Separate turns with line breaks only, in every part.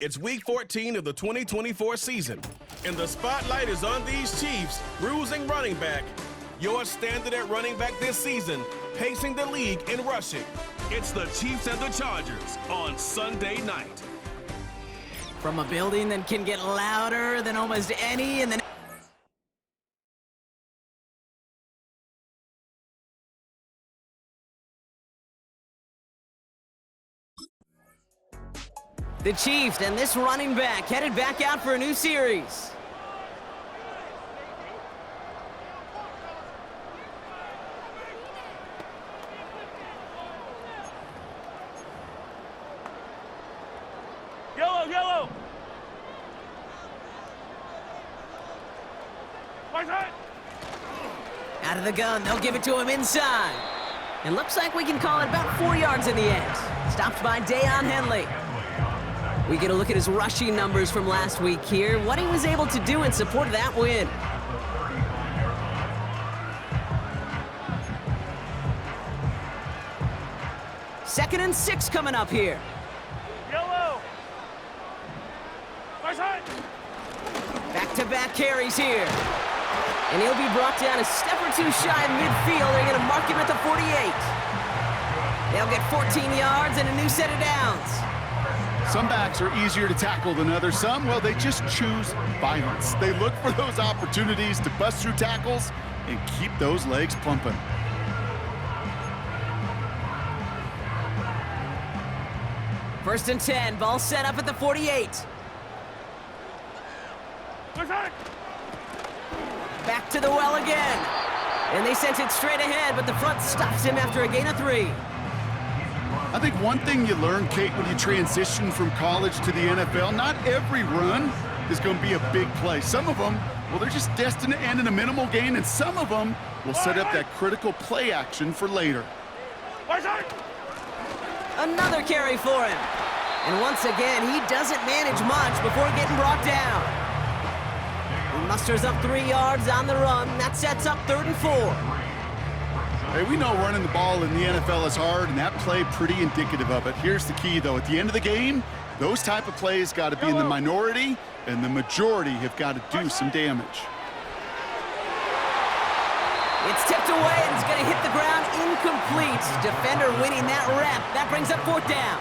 It's week 14 of the 2024 season, and the spotlight is on these Chiefs, bruising running back. Your standard at running back this season, pacing the league in rushing. It's the Chiefs and the Chargers on Sunday night.
From a building that can get louder than almost any in the Chiefs and this running back headed back out for a new series.
Yellow!
Out of the gun, they'll give it to him inside. It looks like we can call it about 4 yards in the end. Stopped by Deion Henley. We get a look at his rushing numbers from last week here, what he was able to do in support of that win. Second and 6 coming up here.
Yellow!
Back-to-back carries here. And he'll be brought down a step or two shy of midfield. They're going to mark him at the 48. They'll get 14 yards and a new set of downs.
Some backs are easier to tackle than others. Some, well, they just choose violence. They look for those opportunities to bust through tackles and keep those legs pumping.
First and 10, ball set up at the 48. Back to the well again. And they sent it straight ahead, but the front stops him after a gain of 3.
I think one thing you learn, Kate, when you transition from college to the NFL, not every run is going to be a big play. Some of them, well, they're just destined to end in a minimal gain, and some of them will set up that critical play action for later.
Another carry for him. And once again, he doesn't manage much before getting brought down. He musters up 3 yards on the run. That sets up 3rd and 4.
Hey, we know running the ball in the NFL is hard, and that play pretty indicative of it. Here's the key, though. At the end of the game, those type of plays got to be in the minority, and the majority have got to do some damage.
It's tipped away, and it's going to hit the ground incomplete. Defender winning that rep. That brings up 4th down.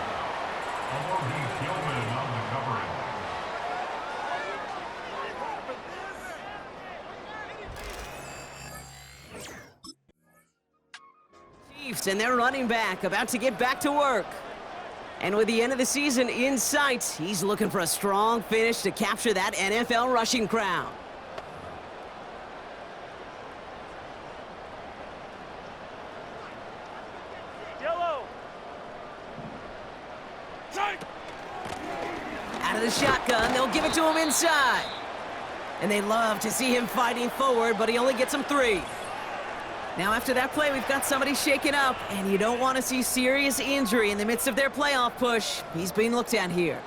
And their running back about to get back to work. And with the end of the season in sight, he's looking for a strong finish to capture that NFL rushing crown.
Yellow!
Out of the shotgun, they'll give it to him inside. And they love to see him fighting forward, but he only gets him 3. Now, after that play, we've got somebody shaken up, and you don't want to see serious injury in the midst of their playoff push. He's being looked at here.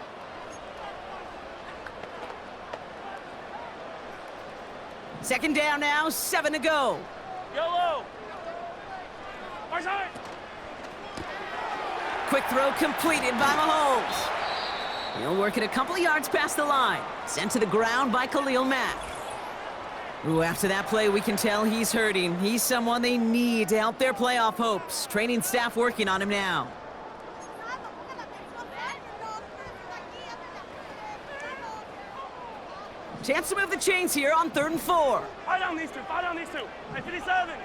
Second down now, 7 to go.
Yellow!
Quick throw completed by Mahomes. He'll work it a couple of yards past the line. Sent to the ground by Khalil Mack. Ooh, after that play, we can tell he's hurting. He's someone they need to help their playoff hopes. Training staff working on him now. Chance to move the chains here on 3rd and 4.
Fight down these two. Hey, 57.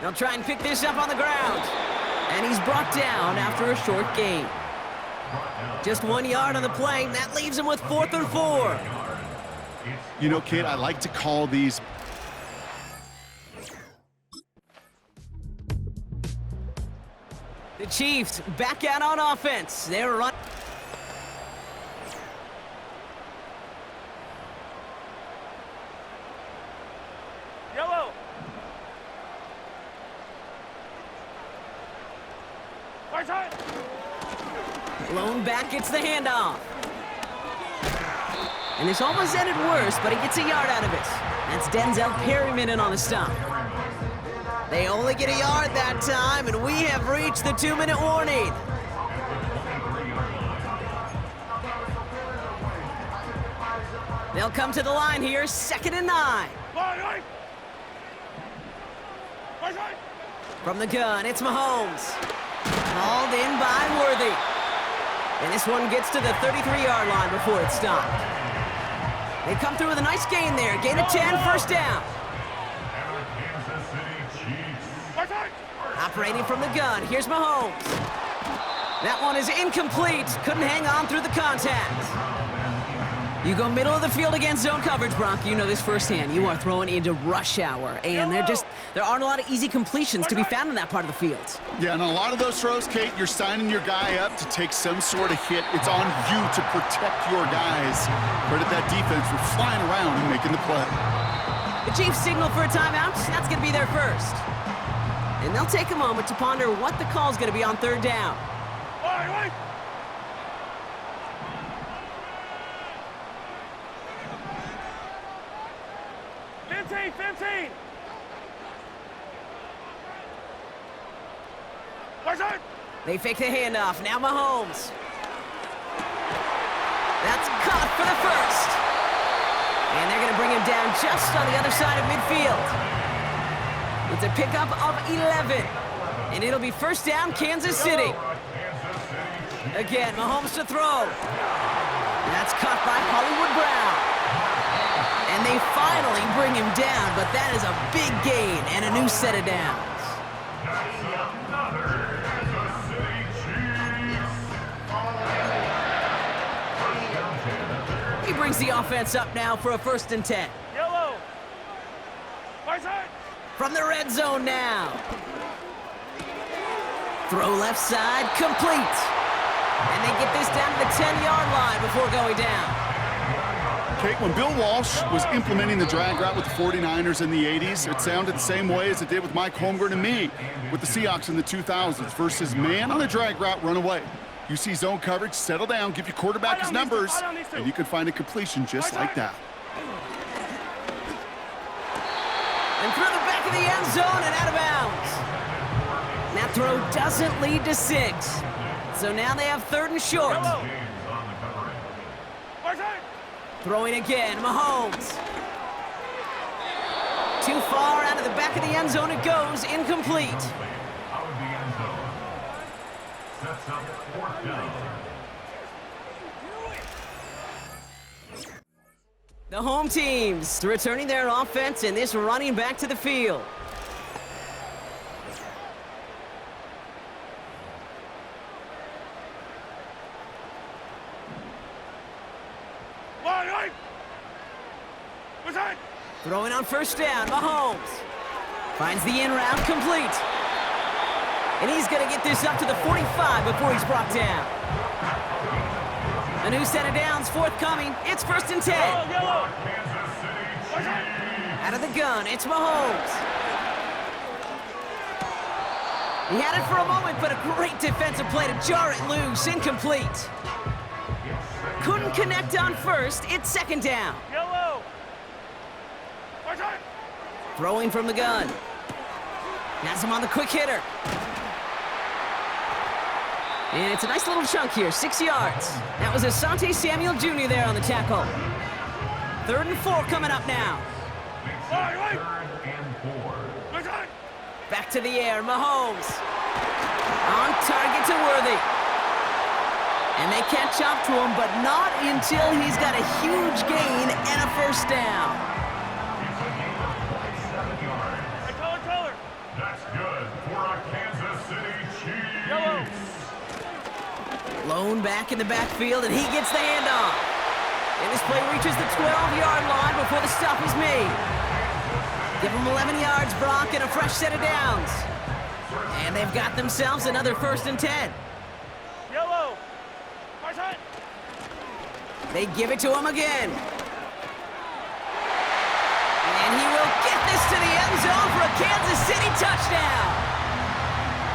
They'll try and pick this up on the ground. And he's brought down after a short gain. Just 1 yard on the play. That leaves him with 4th and 4.
You know, kid, I like to call these.
The Chiefs back out on offense. They're running.
Yellow!
Blown back gets the handoff. And this almost ended worse, but he gets a yard out of it. That's Denzel Perryman in on the stop. They only get a yard that time, and we have reached the 2-minute warning. They'll come to the line here, 2nd and 9. From the gun, it's Mahomes. Called in by Worthy. And this one gets to the 33-yard line before it's stopped. They come through with a nice gain there. Gain of 10, first down. Operating from the gun, here's Mahomes. That one is incomplete. Couldn't hang on through the contact. You go middle of the field against zone coverage, Brock. You know this firsthand. You are throwing into rush hour, and there aren't a lot of easy completions to be found in that part of the field.
Yeah, and a lot of those throws, Kate, you're signing your guy up to take some sort of hit. It's on you to protect your guys. Credit that defense for flying around and making the play.
The Chiefs signal for a timeout. That's going to be their first. And they'll take a moment to ponder what the call's going to be on 3rd down.
15.
They fake the handoff. Now Mahomes. That's caught for the first. And they're going to bring him down just on the other side of midfield. It's a pickup of 11. And it'll be first down, Kansas City. Again, Mahomes to throw. That's caught by Hollywood Brown. And they finally bring him down, but that is a big gain and a new set of downs. He brings the offense up now for a 1st and 10.
Yellow. Right side.
From the red zone now. Throw left side, complete. And they get this down to the 10-yard line before going down.
Kate, when Bill Walsh was implementing the drag route with the 49ers in the 80s, it sounded the same way as it did with Mike Holmgren and me with the Seahawks in the 2000s versus man on a drag route, run away. You see zone coverage, settle down, give your quarterback his numbers, and you can find a completion just like that.
And through the back of the end zone and out of bounds. That throw doesn't lead to 6. So now they have 3rd and short. Throwing again, Mahomes. Too far out of the back of the end zone it goes, incomplete. The home teams returning their offense and this running back to the field. Throwing on first down, Mahomes. Finds the in route, complete. And he's going to get this up to the 45 before he's brought down. A new set of downs forthcoming. It's 1st and 10. Out of the gun, it's Mahomes. He had it for a moment, but a great defensive play to jar it loose, incomplete. Couldn't connect on first, it's 2nd down. Throwing from the gun. Has him on the quick hitter. And it's a nice little chunk here, 6 yards. That was Asante Samuel Jr. there on the tackle. 3rd and 4 coming up now. Back to the air, Mahomes. On target to Worthy. And they catch up to him, but not until he's got a huge gain and a first down.
That's good for a Kansas City Chiefs.
Lone back in the backfield, and he gets the handoff. And this play reaches the 12-yard line before the stop is made. Give them 11 yards, Brock, and a fresh set of downs. And they've got themselves another 1st and 10.
Yellow.
They give it to him again. And he will get this to the end zone for a Kansas City touchdown.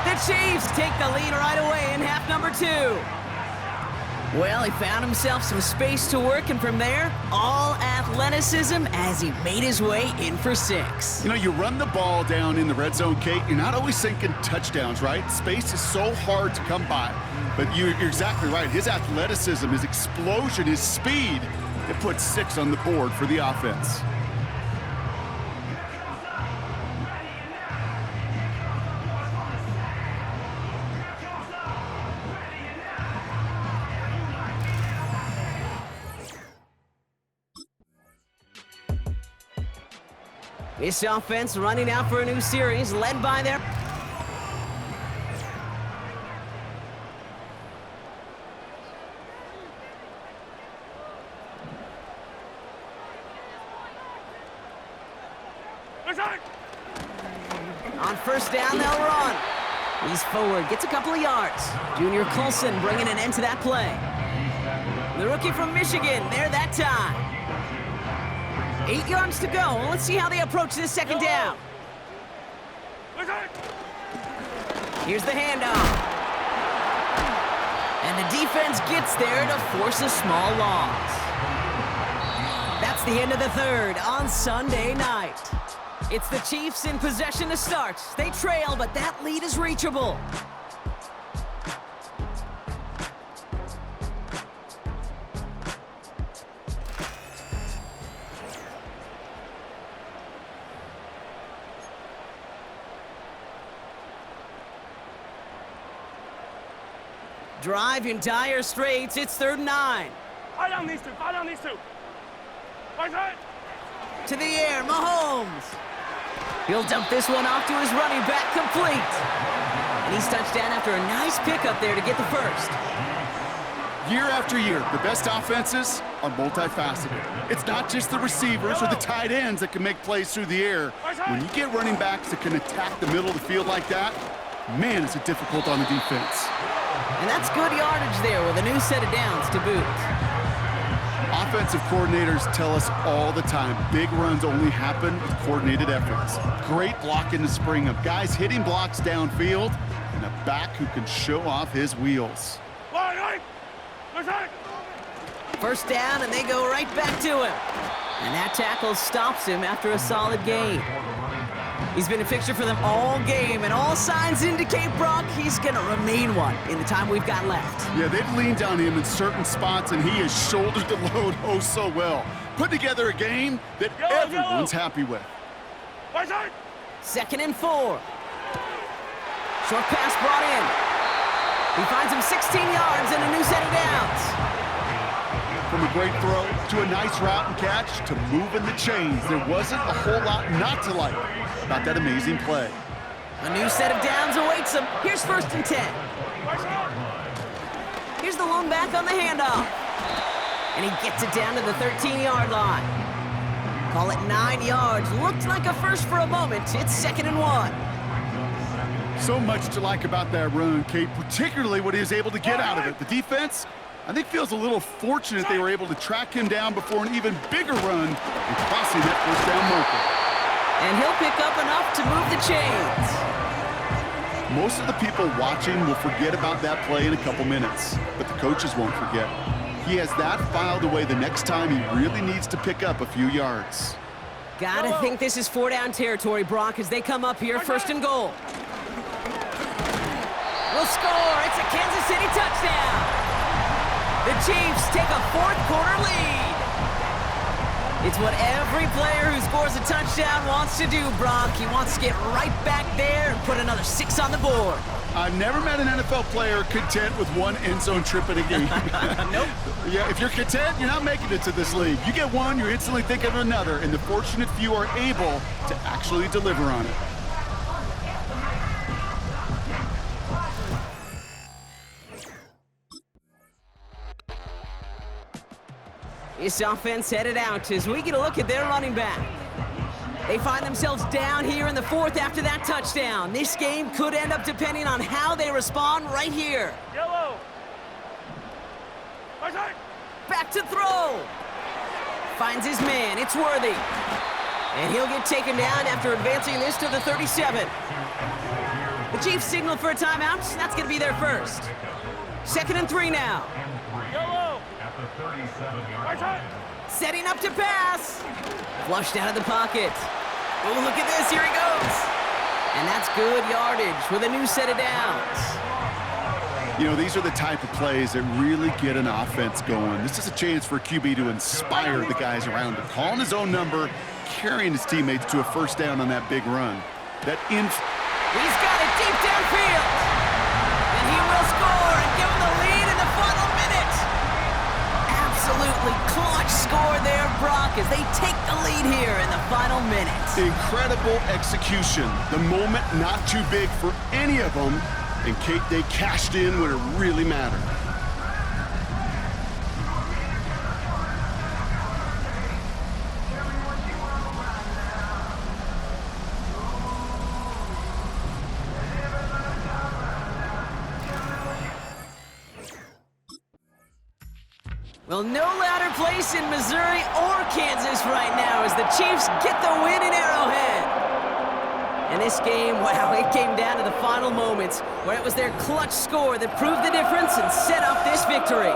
The Chiefs take the lead right away in half number 2. Well, he found himself some space to work, and from there, all athleticism as he made his way in for 6.
You know, you run the ball down in the red zone, Kate, you're not always thinking touchdowns, right? Space is so hard to come by. But you're exactly right. His athleticism, his explosion, his speed, it puts 6 on the board for the offense.
This offense running out for a new series, led by their... On first down, they'll run. He's forward, gets a couple of yards. Junior Colson bringing an end to that play. The rookie from Michigan, there that time. 8 yards to go. Let's see how they approach this second down. Here's the handoff. And the defense gets there to force a small loss. That's the end of the third on Sunday night. It's the Chiefs in possession to start. They trail, but that lead is reachable. Drive in dire straits. It's 3rd and 9.
Fire down these two. Fire down these two. Right side.
To the air, Mahomes. He'll dump this one off to his running back, complete. And he's touched down after a nice pickup there to get the first.
Year after year, the best offenses are multifaceted. It's not just the receivers or the tight ends that can make plays through the air. When you get running backs that can attack the middle of the field like that, man, is it difficult on the defense.
And that's good yardage there with a new set of downs to boot.
Offensive coordinators tell us all the time, big runs only happen with coordinated efforts. Great blocking to spring up. Guys hitting blocks downfield, and a back who can show off his wheels.
First down, and they go right back to him. And that tackle stops him after a solid gain. He's been a fixture for them all game, and all signs indicate, Brock, he's going to remain one in the time we've got left.
Yeah, they've leaned on him in certain spots, and he has shouldered the load oh so well. Put together a game that everyone's happy with.
2nd and 4. Short pass brought in. He finds him 16 yards and a new set of downs.
From a great throw to a nice route and catch to moving the chains, there wasn't a whole lot not to like about that amazing play.
A new set of downs awaits him. Here's 1st and 10. Here's the lone back on the handoff. And he gets it down to the 13-yard line. Call it 9 yards. Looked like a first for a moment. It's 2nd and 1.
So much to like about that run, Kate, particularly what he was able to get out of it. The defense, I think, feels a little fortunate they were able to track him down before an even bigger run and crossing that first down marker.
And he'll pick up enough to move the chains.
Most of the people watching will forget about that play in a couple minutes, but the coaches won't forget. He has that filed away the next time he really needs to pick up a few yards.
Gotta think this is 4-down territory, Brock, as they come up here, 1st and goal. Will score. It's a Kansas City touchdown. The Chiefs take a 4th quarter lead. It's what every player who scores a touchdown wants to do, Brock. He wants to get right back there and put another 6 on the board.
I've never met an NFL player content with one end zone trip in a game.
Nope.
Yeah, if you're content, you're not making it to this league. You get one, you're instantly thinking of another, and the fortunate few are able to actually deliver on it.
This offense headed out as we get a look at their running back. They find themselves down here in the 4th after that touchdown. This game could end up depending on how they respond right here.
Yellow.
Back to throw. Finds his man. It's Worthy. And he'll get taken down after advancing this to the 37. The Chiefs signal for a timeout. That's going to be their first. 2nd and 3 now.
Yellow.
the 37-yard line.
Setting up to pass. Flushed out of the pocket. Oh, look at this. Here he goes. And that's good yardage with a new set of downs.
You know, these are the type of plays that really get an offense going. This is a chance for a QB to inspire the guys around him. Calling his own number, carrying his teammates to a first down on that big run.
He's got it deep downfield. And he will score and give him the lead in the final minute. Absolutely clutch score there, Brock, as they take the lead here in the final minute.
Incredible execution. The moment not too big for any of them. And Kate, they cashed in when it really mattered.
Well, no ladder place in Missouri or Kansas right now as the Chiefs get the win in Arrowhead. And this game, wow, it came down to the final moments where it was their clutch score that proved the difference and set up this victory.